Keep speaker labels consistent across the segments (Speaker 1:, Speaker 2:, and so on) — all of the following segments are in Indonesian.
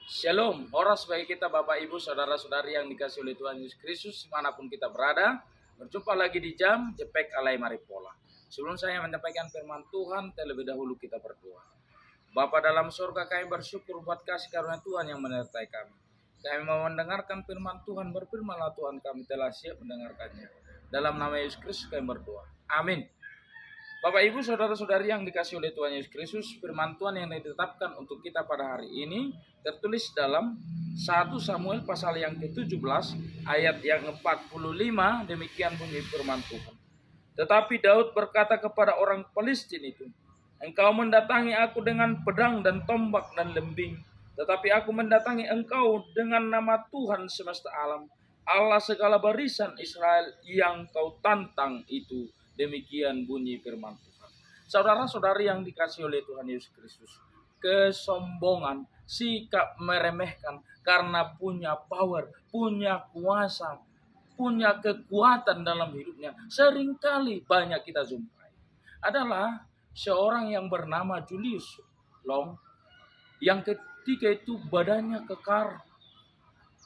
Speaker 1: Shalom, horas bagi kita Bapak Ibu, Saudara-saudari yang dikasih oleh Tuhan Yesus Kristus dimanapun kita berada. Berjumpa lagi di jam Jepek Alai Maripola. Sebelum saya menyampaikan firman Tuhan, terlebih dahulu kita berdoa. Bapa dalam surga, kami bersyukur buat kasih karunia Tuhan yang menyertai kami. Kami mau mendengarkan firman Tuhan, berfirmanlah Tuhan, kami telah siap mendengarkannya. Dalam nama Yesus Kristus kami berdoa. Amin. Bapak Ibu Saudara-saudari yang dikasih oleh Tuhan Yesus Kristus, firman Tuhan yang ditetapkan untuk kita pada hari ini tertulis dalam 1 Samuel pasal yang ke-17 ayat yang 45, demikian bunyi firman Tuhan. Tetapi Daud berkata kepada orang Palestin itu, "Engkau mendatangi aku dengan pedang dan tombak dan lembing, tetapi aku mendatangi engkau dengan nama Tuhan semesta alam, Allah segala barisan Israel yang kau tantang itu." Demikian bunyi firman Tuhan. Saudara-saudari yang dikasih oleh Tuhan Yesus Kristus, kesombongan, sikap meremehkan karena punya power, punya kuasa, punya kekuatan dalam hidupnya, seringkali banyak kita jumpai. Adalah seorang yang bernama Julius Long, yang ketika itu badannya kekar,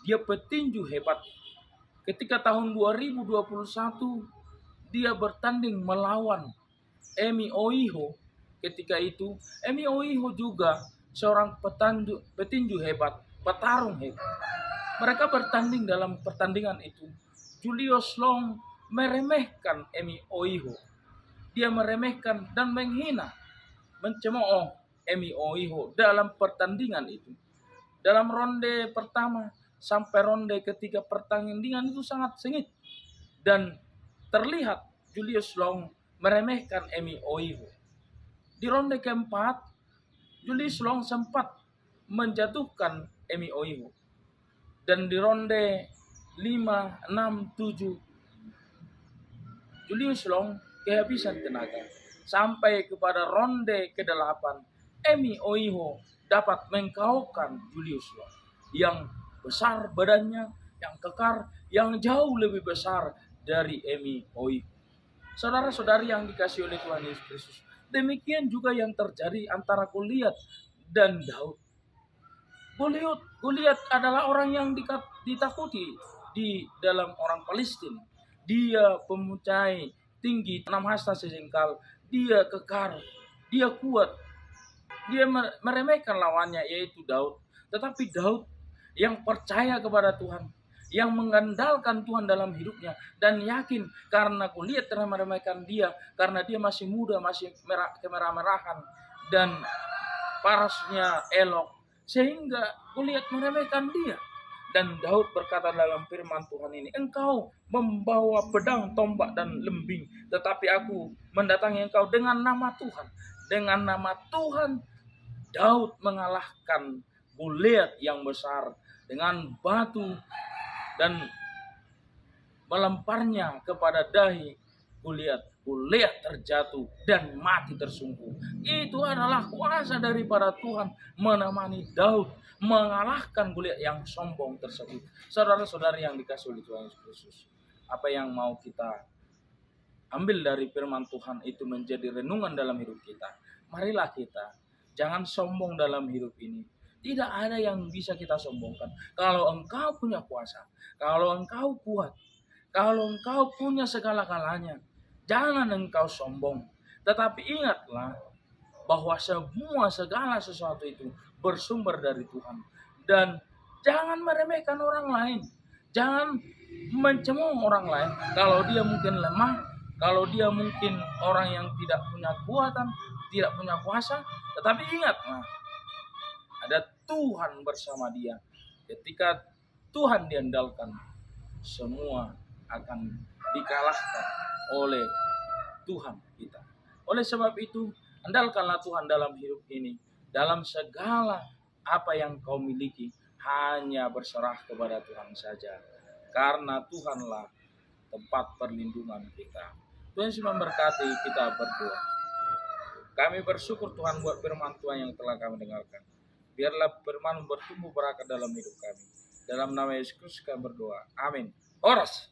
Speaker 1: dia petinju hebat. Ketika tahun 2021 dia bertanding melawan Emi Oiho. Ketika itu Emi Oiho juga seorang petinju hebat, petarung hebat. Mereka bertanding dalam pertandingan itu. Julius Long meremehkan Emi Oiho. Dia meremehkan dan menghina, mencemooh Emi Oiho dalam pertandingan itu. Dalam ronde pertama sampai ronde ketiga pertandingan itu sangat sengit. Dan terlihat Julius Long meremehkan Emi Oiho. Di ronde keempat, Julius Long sempat menjatuhkan Emi Oiho. Dan di ronde 5, 6, 7, Julius Long kehabisan tenaga. Sampai kepada ronde ke-8, Emi Oiho dapat mengkaukan Julius Long yang besar badannya, yang kekar, yang jauh lebih besar dari Emi Oiho. Saudara-saudari yang dikasih oleh Tuhan Yesus Kristus, demikian juga yang terjadi antara Goliat dan Daud. Goliat adalah orang yang ditakuti di dalam orang Palestina. Dia pemucai tinggi, 6 hasta sejengkal, dia kekar, dia kuat. Dia meremehkan lawannya yaitu Daud. Tetapi Daud yang percaya kepada Tuhan, yang mengandalkan Tuhan dalam hidupnya, dan yakin karena Goliat telah meremehkan dia, karena dia masih muda, masih kemerah-merahan, dan parasnya elok, sehingga Goliat meremehkan dia. Dan Daud berkata dalam firman Tuhan ini, "Engkau membawa pedang, tombak, dan lembing, tetapi aku mendatangi engkau dengan nama Tuhan." Dengan nama Tuhan, Daud mengalahkan Goliat yang besar dengan batu dan melemparnya kepada dahi Goliat. Goliat terjatuh dan mati tersungkur. Itu adalah kuasa daripada Tuhan menemani Daud mengalahkan Goliat yang sombong tersebut. Saudara-saudari yang dikasih oleh Tuhan Yesus Kristus, apa yang mau kita ambil dari firman Tuhan itu menjadi renungan dalam hidup kita. Marilah kita jangan sombong dalam hidup ini. Tidak ada yang bisa kita sombongkan. Kalau engkau punya kuasa, kalau engkau kuat, kalau engkau punya segala-galanya, jangan engkau sombong. Tetapi ingatlah bahwa segala sesuatu itu bersumber dari Tuhan. Dan jangan meremehkan orang lain. Jangan mencemooh orang lain. Kalau dia mungkin lemah, kalau dia mungkin orang yang tidak punya kekuatan, tidak punya kuasa. Tetapi ingatlah, ada Tuhan bersama dia. Ketika Tuhan diandalkan, semua akan dikalahkan oleh Tuhan kita. Oleh sebab itu, andalkanlah Tuhan dalam hidup ini. Dalam segala apa yang kau miliki, hanya berserah kepada Tuhan saja. Karena Tuhanlah tempat perlindungan kita. Tuhan Yesus memberkati, kita berdoa. Kami bersyukur Tuhan buat firman Tuhan yang telah kami dengarkan. Biarlah firman bertumbuh berakar dalam hidup kami. Dalam nama Yesus Kristus kami berdoa. Amin. Oros.